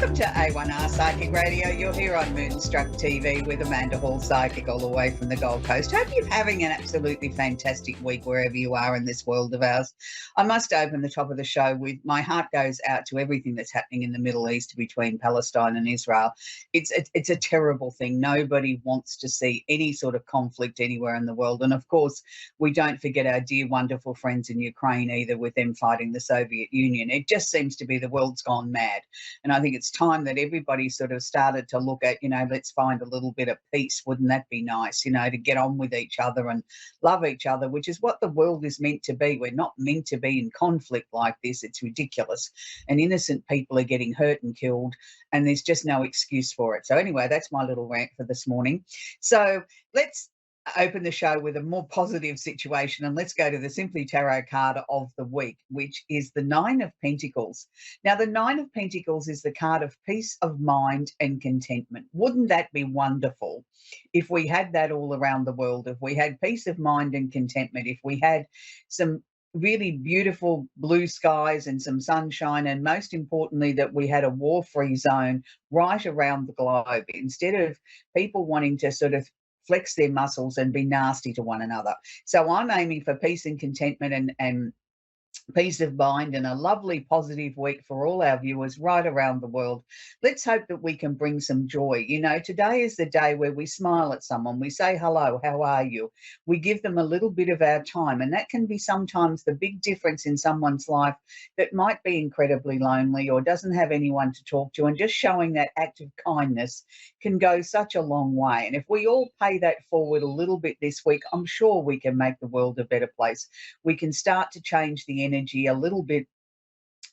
Welcome to A1R Psychic Radio. You're here on Moonstruck TV with Amanda Hall, Psychic, all the way from the Gold Coast. Hope you're having an absolutely fantastic week wherever you are in this world of ours. I must open the top of the show with my heart goes out to everything that's happening in the Middle East between Palestine and Israel. It's a terrible thing. Nobody wants to see any sort of conflict anywhere in the world. And of course, we don't forget our dear, wonderful friends in Ukraine either, with them fighting the Soviet Union. It just seems to be the world's gone mad. And I think it's time that everybody sort of started to look at, let's find a little bit of peace. Wouldn't that be nice, to get on with each other and love each other, which is what the world is meant to be. We're not meant to be in conflict like this. It's ridiculous. And innocent people are getting hurt and killed, and there's just no excuse for it. So anyway, that's my little rant for this morning. So let's open the show with a more positive situation, and let's go to the Simply Tarot card of the week, which is the Nine of Pentacles. Now, the Nine of Pentacles is the card of peace of mind and contentment. Wouldn't that be wonderful if we had that all around the world? If we had peace of mind and contentment, if we had some really beautiful blue skies and some sunshine, and most importantly, that we had a war-free zone right around the globe, instead of people wanting to sort of flex their muscles and be nasty to one another. So I'm aiming for peace and contentment and peace of mind and a lovely positive week for all our viewers right around the world. Let's hope that we can bring some joy. Today is the day where we smile at someone, we say hello, how are you? We give them a little bit of our time, and that can be sometimes the big difference in someone's life that might be incredibly lonely or doesn't have anyone to talk to, and just showing that act of kindness can go such a long way. And if we all pay that forward a little bit this week, I'm sure we can make the world a better place. We can start to change the energy a little bit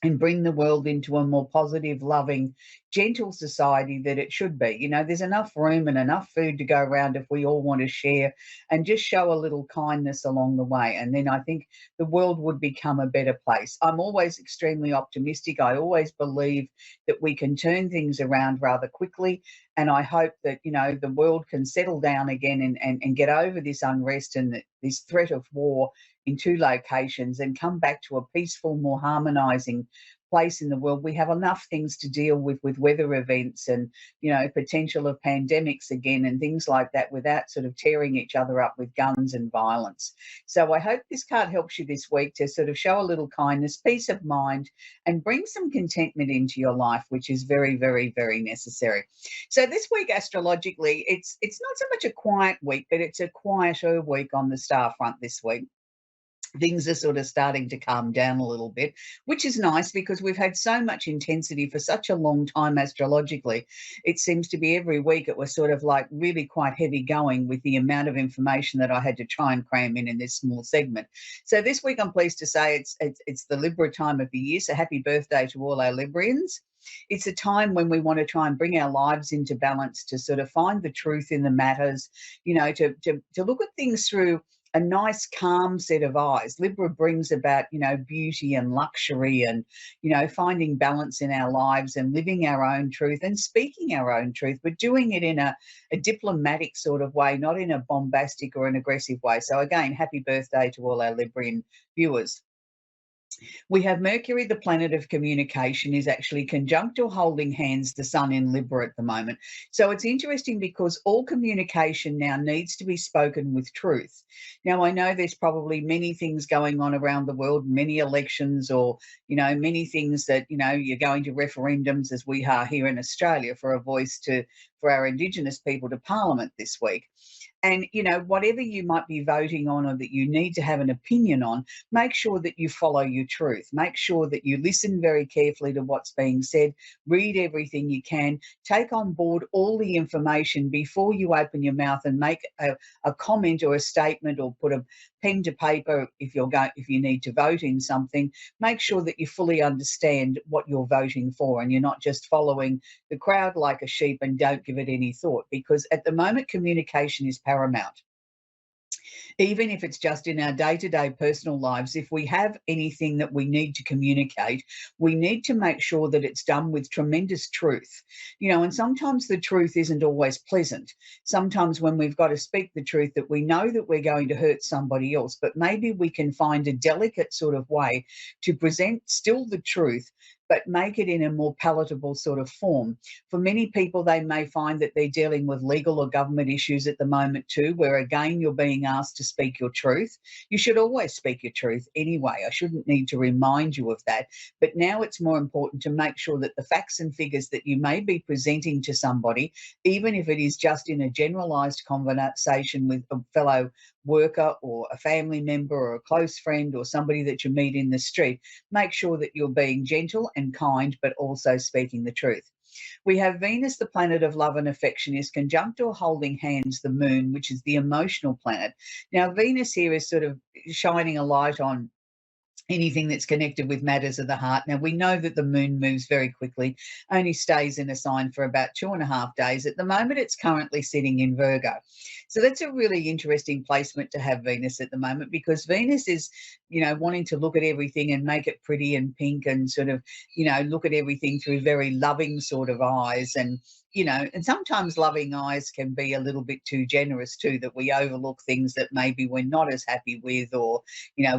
and bring the world into a more positive, loving, gentle society that it should be. There's enough room and enough food to go around if we all want to share and just show a little kindness along the way. And then I think the world would become a better place. I'm always extremely optimistic. I always believe that we can turn things around rather quickly. And I hope that, the world can settle down again and get over this unrest and this threat of war in two locations and come back to a peaceful, more harmonizing place in the world. We have enough things to deal with weather events and, potential of pandemics again and things like that, without sort of tearing each other up with guns and violence. So I hope this card helps you this week to sort of show a little kindness, peace of mind, and bring some contentment into your life, which is very, very, very necessary. So this week, astrologically, it's not so much a quiet week, but it's a quieter week on the star front this week. Things are sort of starting to calm down a little bit, which is nice because we've had so much intensity for such a long time astrologically. It seems to be every week it was sort of like really quite heavy going with the amount of information that I had to try and cram in this small segment. So this week I'm pleased to say it's the Libra time of the year, so happy birthday to all our Librians. It's a time when we want to try and bring our lives into balance, to sort of find the truth in the matters, to look at things through a nice, calm set of eyes. Libra brings about, beauty and luxury and, finding balance in our lives and living our own truth and speaking our own truth, but doing it in a diplomatic sort of way, not in a bombastic or an aggressive way. So again, happy birthday to all our Librian viewers. We have Mercury, the planet of communication, is actually conjunct or holding hands the sun in Libra at the moment. So it's interesting because all communication now needs to be spoken with truth. Now, I know there's probably many things going on around the world, many elections or, many things that, you're going to referendums, as we are here in Australia, for a voice for our Indigenous people to Parliament this week. And, whatever you might be voting on or that you need to have an opinion on, make sure that you follow your truth. Make sure that you listen very carefully to what's being said, read everything you can, take on board all the information before you open your mouth and make a comment or a statement or put a pen to paper if you need to vote in something. Make sure that you fully understand what you're voting for and you're not just following the crowd like a sheep and don't give it any thought, because at the moment communication is paramount. even if it's just in our day-to-day personal lives. If we have anything that we need to communicate, we need to make sure that it's done with tremendous truth. And sometimes the truth isn't always pleasant. Sometimes when we've got to speak the truth, that we know that we're going to hurt somebody else, but maybe we can find a delicate sort of way to present still the truth, but make it in a more palatable sort of form. For many people, they may find that they're dealing with legal or government issues at the moment too, where again, you're being asked to speak your truth. You should always speak your truth anyway. I shouldn't need to remind you of that. But now it's more important to make sure that the facts and figures that you may be presenting to somebody, even if it is just in a generalized conversation with a fellow worker or a family member or a close friend or somebody that you meet in the street, make sure that you're being gentle and kind, but also speaking the truth. We have Venus, the planet of love and affection, is conjunct or holding hands the moon, which is the emotional planet. Now, Venus here is sort of shining a light on anything that's connected with matters of the heart. Now, we know that the moon moves very quickly, only stays in a sign for about 2.5 days. At the moment, it's currently sitting in Virgo. So that's a really interesting placement to have Venus at the moment, because Venus is, wanting to look at everything and make it pretty and pink and sort of, look at everything through very loving sort of eyes. And sometimes loving eyes can be a little bit too generous too, that we overlook things that maybe we're not as happy with, or,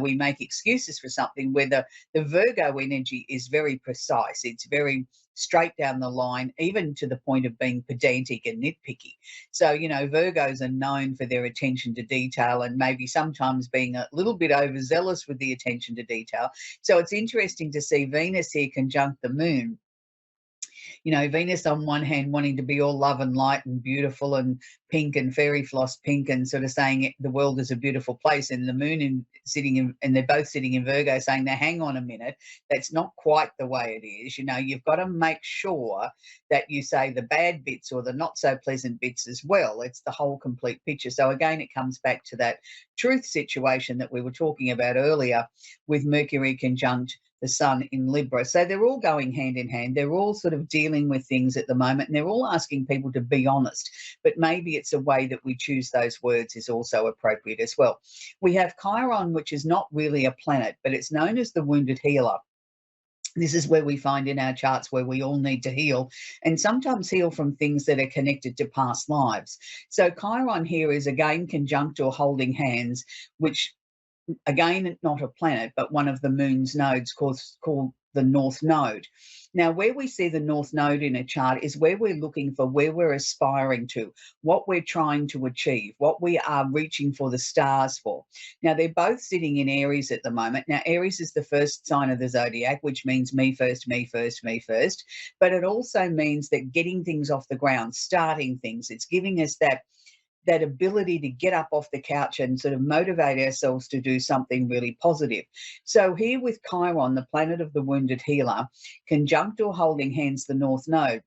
we make excuses for something, where the Virgo energy is very precise. It's very straight down the line, even to the point of being pedantic and nitpicky. So, Virgos are known for their attention to detail and maybe sometimes being a little bit overzealous with the attention to detail. So it's interesting to see Venus here conjunct the moon. Venus on one hand wanting to be all love and light and beautiful and pink and fairy floss pink and sort of saying the world is a beautiful place, and the moon and they're both sitting in Virgo saying, now hang on a minute, that's not quite the way it is. You've got to make sure that you say the bad bits or the not so pleasant bits as well. It's the whole complete picture. So again, it comes back to that truth situation that we were talking about earlier, with Mercury conjunct the sun in Libra. So they're all going hand in hand. They're all sort of dealing with things at the moment, and they're all asking people to be honest. But maybe it's a way that we choose those words is also appropriate as well. We have Chiron, which is not really a planet, but it's known as the wounded healer. This is where we find in our charts where we all need to heal, and sometimes heal from things that are connected to past lives. So Chiron here is again conjunct or holding hands, which again, not a planet, but one of the moon's nodes called the North Node. Now, where we see the North Node in a chart is where we're looking for, where we're aspiring to, what we're trying to achieve, what we are reaching for the stars for. Now, they're both sitting in Aries at the moment. Now, Aries is the first sign of the zodiac, which means me first, me first, me first. But it also means that getting things off the ground, starting things. It's giving us that ability to get up off the couch and sort of motivate ourselves to do something really positive. So here with Chiron, the planet of the wounded healer, conjunct or holding hands the North Node,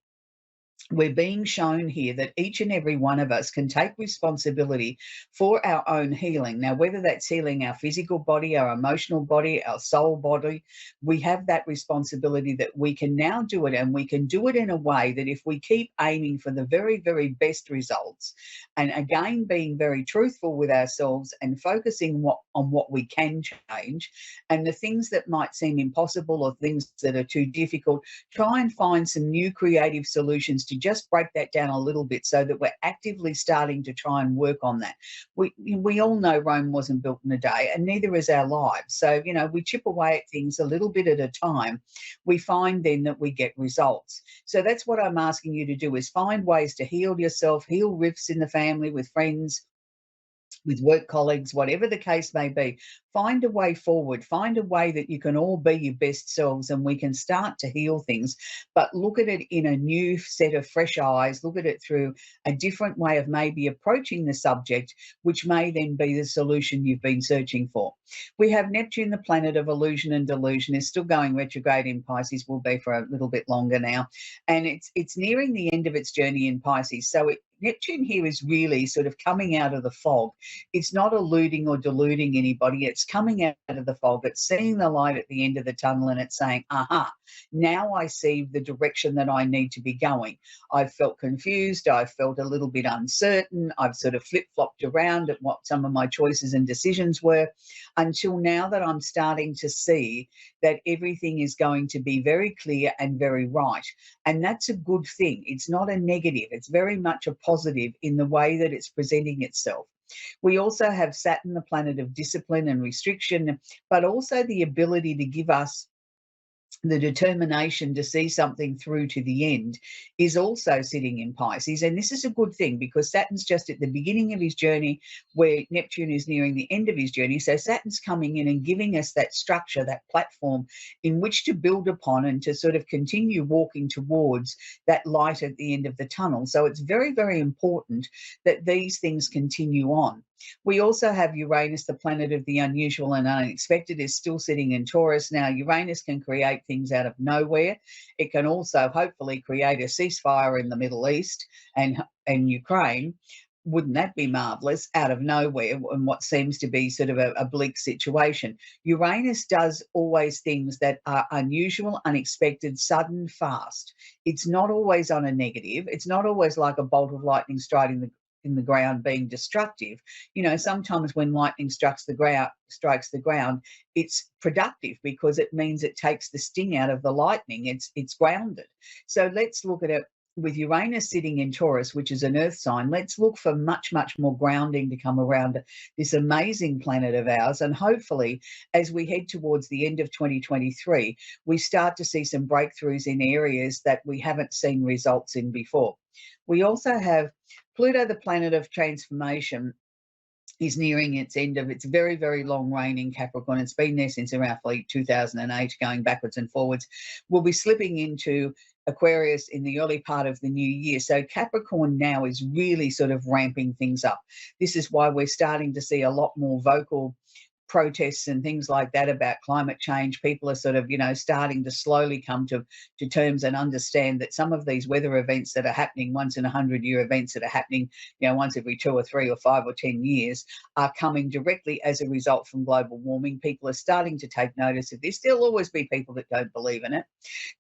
we're being shown here that each and every one of us can take responsibility for our own healing. Now, whether that's healing our physical body, our emotional body, our soul body, we have that responsibility that we can now do it, and we can do it in a way that if we keep aiming for the very, very best results, and again, being very truthful with ourselves and focusing on what we can change, and the things that might seem impossible or things that are too difficult, try and find some new creative solutions to just break that down a little bit, so that we're actively starting to try and work on that. We all know Rome wasn't built in a day, and neither is our lives. So, we chip away at things a little bit at a time. We find then that we get results. So that's what I'm asking you to do, is find ways to heal yourself, heal rifts in the family, with friends, with work colleagues, whatever the case may be. Find a way forward. Find a way that you can all be your best selves, and we can start to heal things. But look at it in a new set of fresh eyes. Look at it through a different way of maybe approaching the subject, which may then be the solution you've been searching for. We have Neptune, the planet of illusion and delusion, is still going retrograde in Pisces, will be for a little bit longer now. And it's nearing the end of its journey in Pisces. So Neptune here is really sort of coming out of the fog. It's not eluding or deluding anybody. It's coming out of the fog. It's seeing the light at the end of the tunnel and it's saying, aha, now I see the direction that I need to be going. I've felt confused. I've felt a little bit uncertain. I've sort of flip-flopped around at what some of my choices and decisions were, until now that I'm starting to see that everything is going to be very clear and very right. And that's a good thing. It's not a negative. It's very much a positive in the way that it's presenting itself. We also have Saturn, the planet of discipline and restriction, but also the ability to give us the determination to see something through to the end, is also sitting in Pisces. And this is a good thing because Saturn's just at the beginning of his journey, where Neptune is nearing the end of his journey. So Saturn's coming in and giving us that structure, that platform in which to build upon and to sort of continue walking towards that light at the end of the tunnel. So it's very, very important that these things continue on. We also have Uranus, the planet of the unusual and unexpected, is still sitting in Taurus. Now, Uranus can create things out of nowhere. It can also hopefully create a ceasefire in the Middle East and Ukraine. Wouldn't that be marvellous? Out of nowhere, and what seems to be sort of a bleak situation. Uranus does always things that are unusual, unexpected, sudden, fast. It's not always on a negative. It's not always like a bolt of lightning striking in the ground being destructive. You know, sometimes when lightning strikes the ground, it's productive because it means it takes the sting out of the lightning. It's grounded. So let's look at it with Uranus sitting in Taurus, which is an earth sign. Let's look for much, much more grounding to come around this amazing planet of ours. And hopefully, as we head towards the end of 2023, we start to see some breakthroughs in areas that we haven't seen results in before. We also have Pluto, the planet of transformation, is nearing its end of its very, very long reign in Capricorn. It's been there since around 2008, going backwards and forwards. We'll be slipping into Aquarius in the early part of the new year. So Capricorn now is really sort of ramping things up. This is why we're starting to see a lot more vocal protests and things like that about climate change. People are sort of, starting to slowly come to terms and understand that some of these weather events that are happening, once in 100-year events that are happening, once every 2 or 3 or 5 or 10 years, are coming directly as a result from global warming. People are starting to take notice of this. There'll always be people that don't believe in it.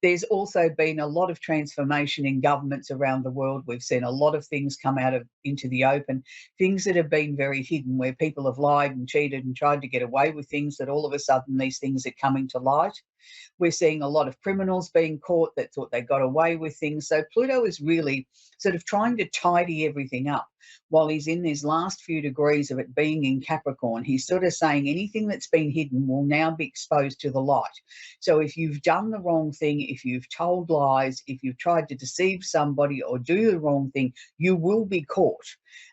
There's also been a lot of transformation in governments around the world. We've seen a lot of things come into the open, things that have been very hidden, where people have lied and cheated and tried to get away with things, that all of a sudden these things are coming to light. We're seeing a lot of criminals being caught that thought they got away with things. So Pluto is really sort of trying to tidy everything up. While he's in these last few degrees of it being in Capricorn, he's sort of saying anything that's been hidden will now be exposed to the light. So if you've done the wrong thing, if you've told lies, if you've tried to deceive somebody or do the wrong thing, you will be caught.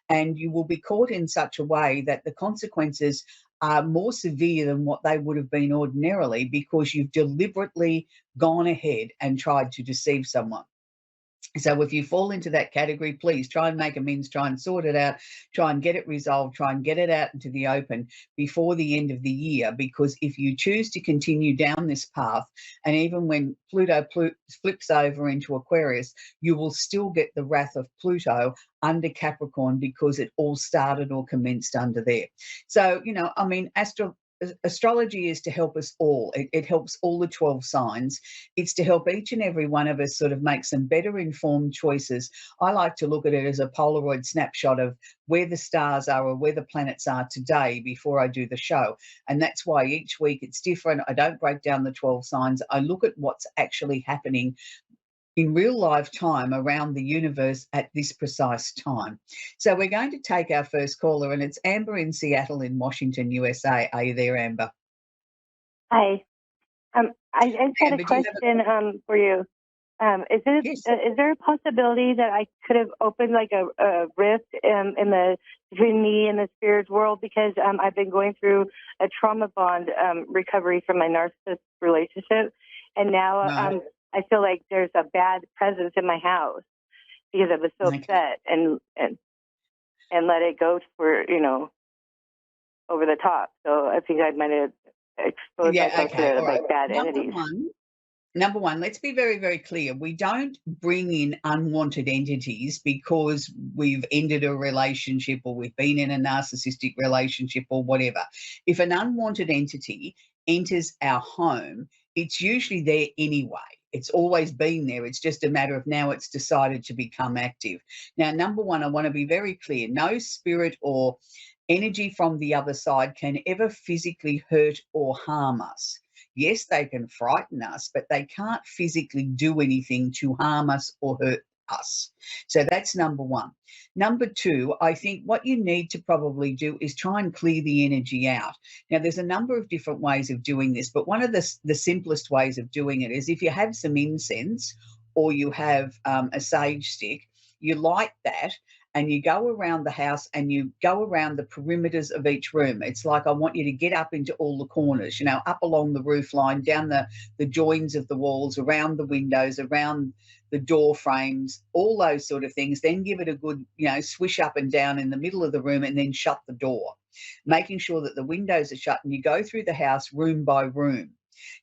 And you will be caught in such a way that the consequences are more severe than what they would have been ordinarily, because you've deliberately gone ahead and tried to deceive someone. So if you fall into that category, please try and make amends, try and sort it out, try and get it resolved, try and get it out into the open before the end of the year. Because if you choose to continue down this path, and even when Pluto flips over into Aquarius, you will still get the wrath of Pluto under Capricorn, because it all started or commenced under there. So, astrology is to help us all. It helps all the 12 signs. It's to help each and every one of us sort of make some better informed choices. I like to look at it as a Polaroid snapshot of where the stars are or where the planets are today before I do the show. And that's why each week it's different. I don't break down the 12 signs. I look at what's actually happening in real life time around the universe at this precise time. So we're going to take our first caller, and it's Amber in Seattle in Washington, USA. Are you there, Amber? Hi. I just had a question for you. Is there a possibility that I could have opened like a rift between me and the spirit world? Because I've been going through a trauma bond recovery from my narcissist relationship, and now I feel like there's a bad presence in my house because I was so upset and let it go for, over the top. So I think I might have exposed myself to like bad entities. Number one, let's be very, very clear. We don't bring in unwanted entities because we've ended a relationship or we've been in a narcissistic relationship or whatever. If an unwanted entity enters our home, it's usually there anyway. It's always been there. It's just a matter of now it's decided to become active. Now, number one, I want to be very clear. No spirit or energy from the other side can ever physically hurt or harm us. Yes, they can frighten us, but they can't physically do anything to harm us or hurt us. So that's number one. Number two, I think what you need to probably do is try and clear the energy out. Now, there's a number of different ways of doing this, but one of the simplest ways of doing it is if you have some incense or you have a sage stick, you light that and you go around the house and you go around the perimeters of each room. It's like I want you to get up into all the corners, you know, up along the roof line, down the joins of the walls, around the windows, around the door frames, all those sort of things. Then give it a good, you know, swish up and down in the middle of the room and then shut the door, making sure that the windows are shut, and you go through the house room by room.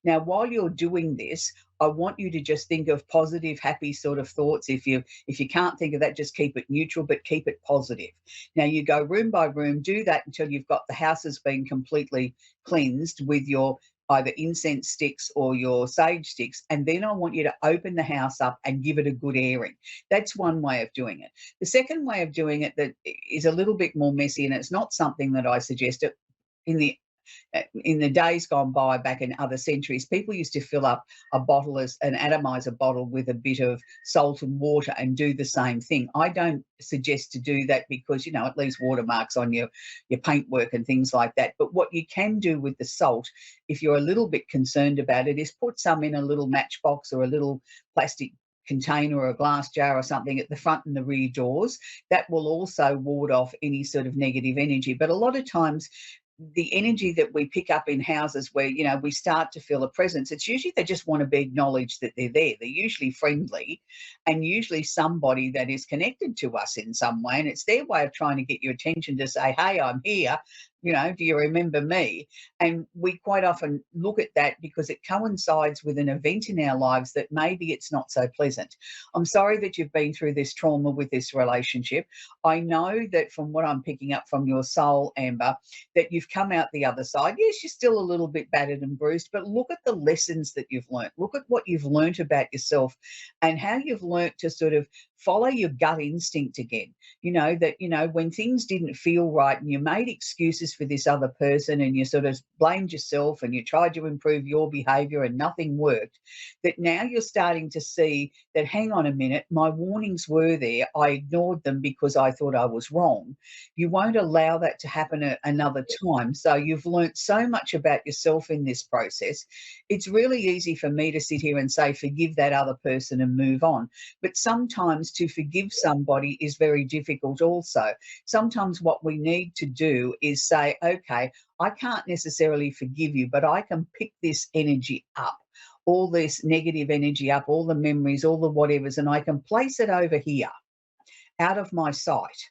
Now, while you're doing this, I want you to just think of positive, happy sort of thoughts. If you can't think of that, just keep it neutral, but keep it positive. Now, you go room by room, do that until you've got the house has been completely cleansed with your either incense sticks or your sage sticks, and then I want you to open the house up and give it a good airing. That's one way of doing it. The second way of doing it that is a little bit more messy, and it's not something that I suggest it in the days gone by, back in other centuries, people used to fill up a bottle as an atomizer bottle with a bit of salt and water and do the same thing. I don't suggest to do that because, you know, it leaves watermarks on your paintwork and things like that. But what you can do with the salt, if you're a little bit concerned about it, is put some in a little matchbox or a little plastic container or a glass jar or something at the front and the rear doors. That will also ward off any sort of negative energy. But a lot of times the energy that we pick up in houses where, you know, we start to feel a presence, it's usually they just want to be acknowledged that they're there. They're usually friendly and usually somebody that is connected to us in some way. And it's their way of trying to get your attention to say, hey, I'm here. You know, do you remember me? And we quite often look at that because it coincides with an event in our lives that maybe it's not so pleasant. I'm sorry that you've been through this trauma with this relationship. I know that from what I'm picking up from your soul, Amber, that you've come out the other side. Yes, you're still a little bit battered and bruised, but look at the lessons that you've learnt. Look at what you've learnt about yourself and how you've learnt to sort of follow your gut instinct again. You know, that, you know, when things didn't feel right and you made excuses for this other person and you sort of blamed yourself and you tried to improve your behavior and nothing worked, that now you're starting to see that, hang on a minute, my warnings were there. I ignored them because I thought I was wrong. You won't allow that to happen another time. So you've learnt so much about yourself in this process. It's really easy for me to sit here and say, forgive that other person and move on. But sometimes to forgive somebody is very difficult also. Sometimes what we need to do is say, okay, I can't necessarily forgive you, but I can pick this energy up, all this negative energy up, all the memories, all the whatevers, and I can place it over here out of my sight.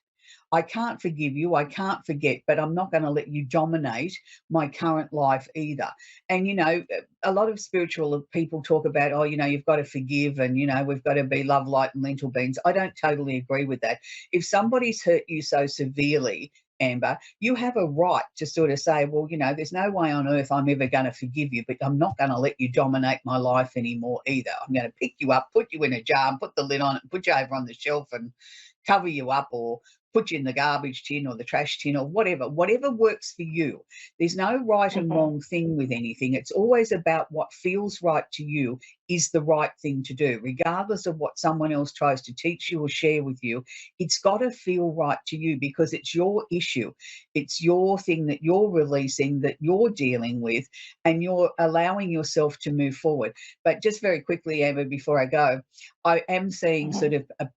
I can't forgive you, I can't forget, but I'm not going to let you dominate my current life either. And, you know, a lot of spiritual people talk about, oh, you know, you've got to forgive and, you know, we've got to be love, light and lentil beans. I don't totally agree with that. If somebody's hurt you so severely, Amber, you have a right to sort of say, well, you know, there's no way on earth I'm ever going to forgive you, but I'm not going to let you dominate my life anymore either. I'm going to pick you up, put you in a jar and put the lid on it and put you over on the shelf and cover you up or put you in the garbage tin or the trash tin or whatever works for you. There's no right and wrong thing with anything. It's always about what feels right to you is the right thing to do, regardless of what someone else tries to teach you or share with you. It's got to feel right to you because it's your issue. It's your thing that you're releasing, that you're dealing with, and you're allowing yourself to move forward. But just very quickly, Amber, before I go, I am seeing sort of a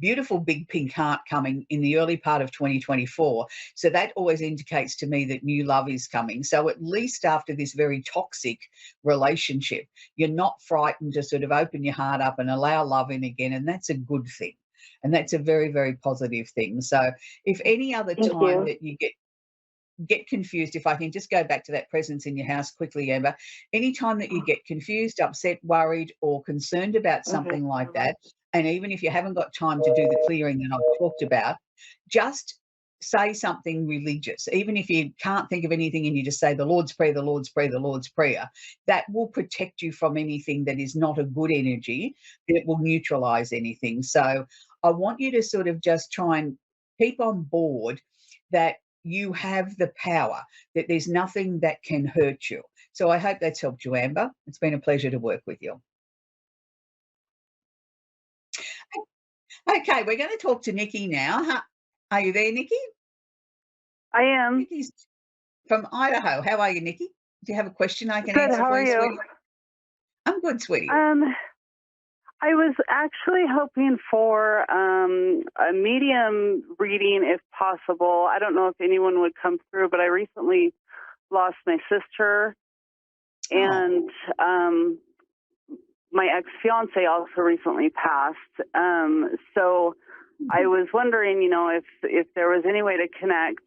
beautiful big pink heart coming in the early part of 2024. So that always indicates to me that new love is coming. So at least after this very toxic relationship, you're not frightened to sort of open your heart up and allow love in again. And that's a good thing. And that's a very, very positive thing. So if any other time that you get get confused, if I can just go back to that presence in your house quickly, Amber, anytime that you get confused, upset, worried, or concerned about something like that, and even if you haven't got time to do the clearing that I've talked about, just say something religious. Even if you can't think of anything and you just say the Lord's Prayer, the Lord's Prayer, the Lord's Prayer, that will protect you from anything that is not a good energy. It will neutralize anything. So I want you to sort of just try and keep on board that you have the power, that there's nothing that can hurt you. So I hope that's helped you, Amber. It's been a pleasure to work with you. Okay, we're going to talk to Nikki now. Are you there, Nikki? I am. Nikki's from Idaho. How are you, Nikki? Do you have a question I can Good, answer how for you, are you? sweetie? I'm good, sweetie. I was actually hoping for a medium reading if possible. I don't know if anyone would come through, but I recently lost my sister, and my ex-fiance also recently passed. So I was wondering, if there was any way to connect,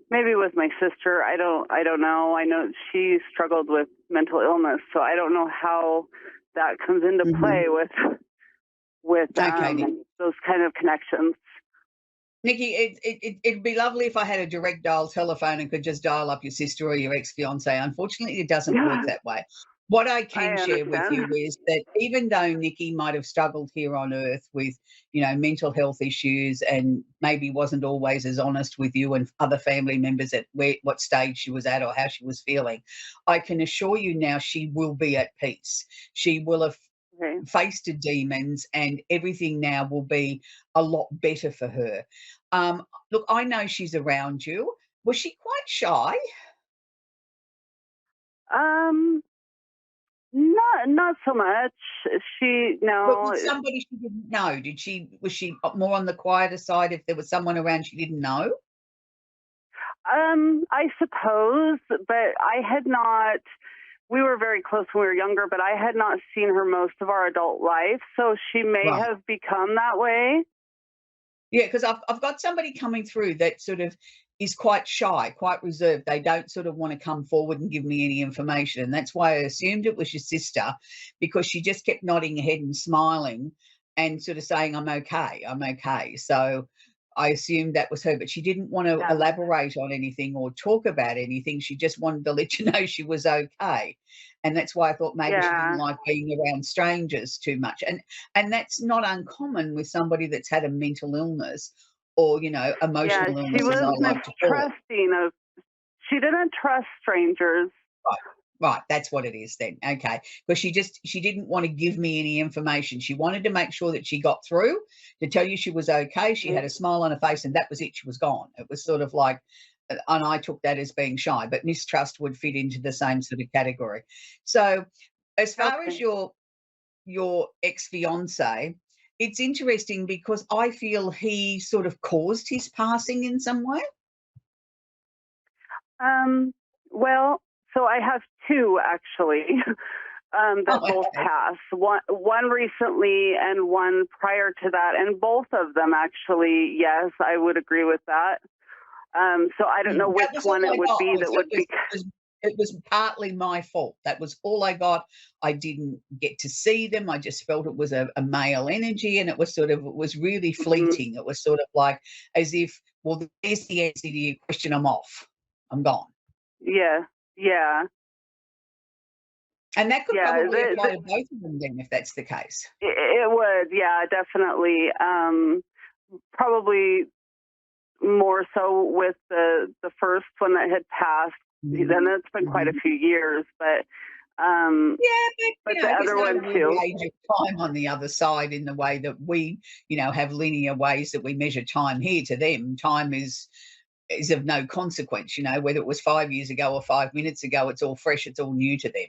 maybe with my sister. I don't know. I know she struggled with mental illness, so I don't know how that comes into play with those kind of connections. Nikki, it'd be lovely if I had a direct dial telephone and could just dial up your sister or your ex-fiance. Unfortunately, it doesn't work that way. What I can share with you is that even though Nikki might have struggled here on Earth with, mental health issues and maybe wasn't always as honest with you and other family members at what stage she was at or how she was feeling, I can assure you now she will be at peace. She will have faced the demons and everything now will be a lot better for her. Look, I know she's around you. Was she quite shy? Not so much. But with somebody she didn't know, was she more on the quieter side if there was someone around she didn't know? I suppose, but I had not. We were very close when we were younger, but I had not seen her most of our adult life, so she may have become that way. Yeah, because I've got somebody coming through that sort of is quite shy, quite reserved. They don't sort of want to come forward and give me any information. And that's why I assumed it was your sister, because she just kept nodding her head and smiling and sort of saying, I'm okay. So I assumed that was her, but she didn't want to elaborate on anything or talk about anything. She just wanted to let you know she was okay. And that's why I thought maybe she didn't like being around strangers too much. And that's not uncommon with somebody that's had a mental illness or, emotional illness, as I like to call it. She didn't trust strangers. Right, that's what it is then. Okay, because she didn't want to give me any information. She wanted to make sure that she got through to tell you she was okay. She had a smile on her face, and that was it. She was gone. It was sort of like, and I took that as being shy, but mistrust would fit into the same sort of category. So, as far as your ex-fiance, it's interesting because I feel he sort of caused his passing in some way. Well. So I have two actually that both passed. One recently and one prior to that, and both of them actually. Yes, I would agree with that. So I don't know which one it would be that would be. It was partly my fault. That was all I got. I didn't get to see them. I just felt it was a male energy, and it was really fleeting. It was sort of like as if, well, there's the answer to your question. I'm off. I'm gone. Yeah. Yeah. And that could probably apply to both of them then, if that's the case. It would, yeah, definitely. Probably more so with the first one that had passed. Then it's been quite a few years, but but the other one too. Age of time on the other side, in the way that we, have linear ways that we measure time here. To them, time is of no consequence, whether it was 5 years ago or 5 minutes ago, it's all fresh, it's all new to them.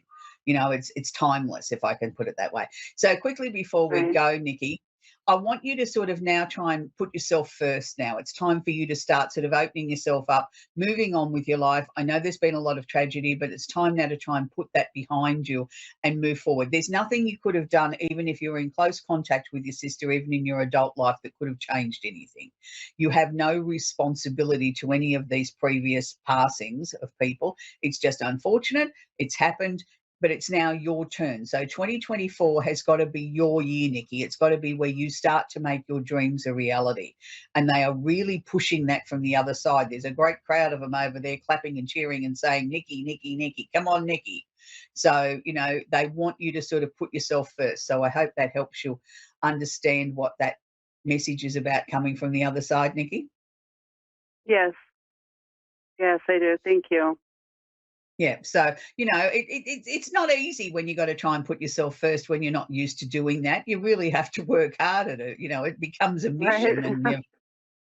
It's timeless, if I can put it that way. So quickly before we go, Nikki, I want you to sort of now try and put yourself first now. It's time for you to start sort of opening yourself up, moving on with your life. I know there's been a lot of tragedy, but it's time now to try and put that behind you and move forward. There's nothing you could have done, even if you were in close contact with your sister, even in your adult life, that could have changed anything. You have no responsibility to any of these previous passings of people. It's just unfortunate. It's happened, but it's now your turn. So 2024 has got to be your year, Nikki. It's got to be where you start to make your dreams a reality. And they are really pushing that from the other side. There's a great crowd of them over there clapping and cheering and saying, Nikki, Nikki, Nikki, come on, Nikki. So, you know, they want you to sort of put yourself first. So I hope that helps you understand what that message is about coming from the other side, Nikki. Yes. Yes, I do. Thank you. Yeah, so, you know, it's not easy when you got to try and put yourself first when you're not used to doing that. You really have to work hard at it. You know, it becomes a mission, Right. and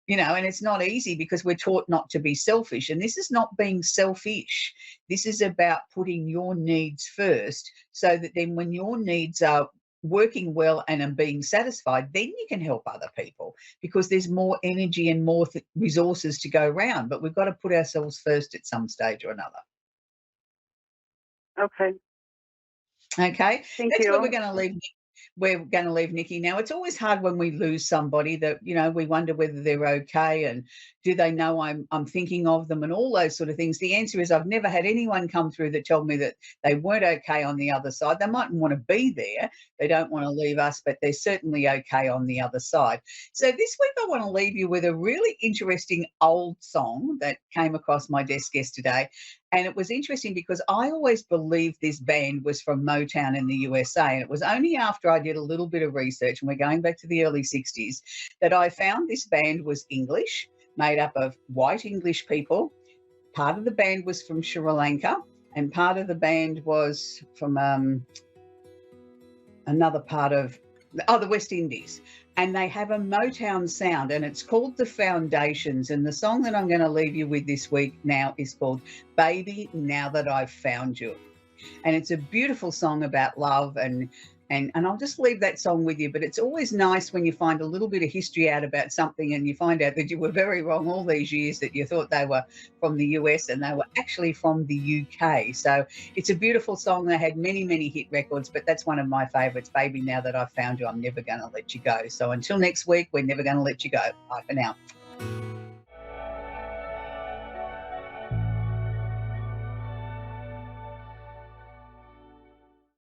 you know, and it's not easy because we're taught not to be selfish. And this is not being selfish. This is about putting your needs first, so that then when your needs are working well and are being satisfied, then you can help other people, because there's more energy and more resources to go around. But we've got to put ourselves first at some stage or another. Okay. Okay, Thank that's where you. we're going to leave. We're going to leave Nikki. Now, it's always hard when we lose somebody that, you know, we wonder whether they're okay and do they know I'm thinking of them and all those sort of things. The answer is I've never had anyone come through that told me that they weren't okay on the other side. They mightn't want to be there. They don't want to leave us, but they're certainly okay on the other side. So this week I want to leave you with a really interesting old song that came across my desk yesterday. And it was interesting because I always believed this band was from Motown in the USA. And it was only after I did a little bit of research, and we're going back to the early 60s, that I found this band was English, made up of white English people. Part of the band was from Sri Lanka, and part of the band was from another part of the West Indies. And they have a Motown sound, and it's called The Foundations. And the song that I'm going to leave you with this week now is called Baby, Now That I've Found You. And it's a beautiful song about love, and I'll just leave that song with you. But it's always nice when you find a little bit of history out about something and you find out that you were very wrong all these years, that you thought they were from the US and they were actually from the UK. So it's a beautiful song. They had many, many hit records, but that's one of my favorites. Baby, Now That I've Found You, I'm never going to let you go. So until next week, we're never going to let you go. Bye for now.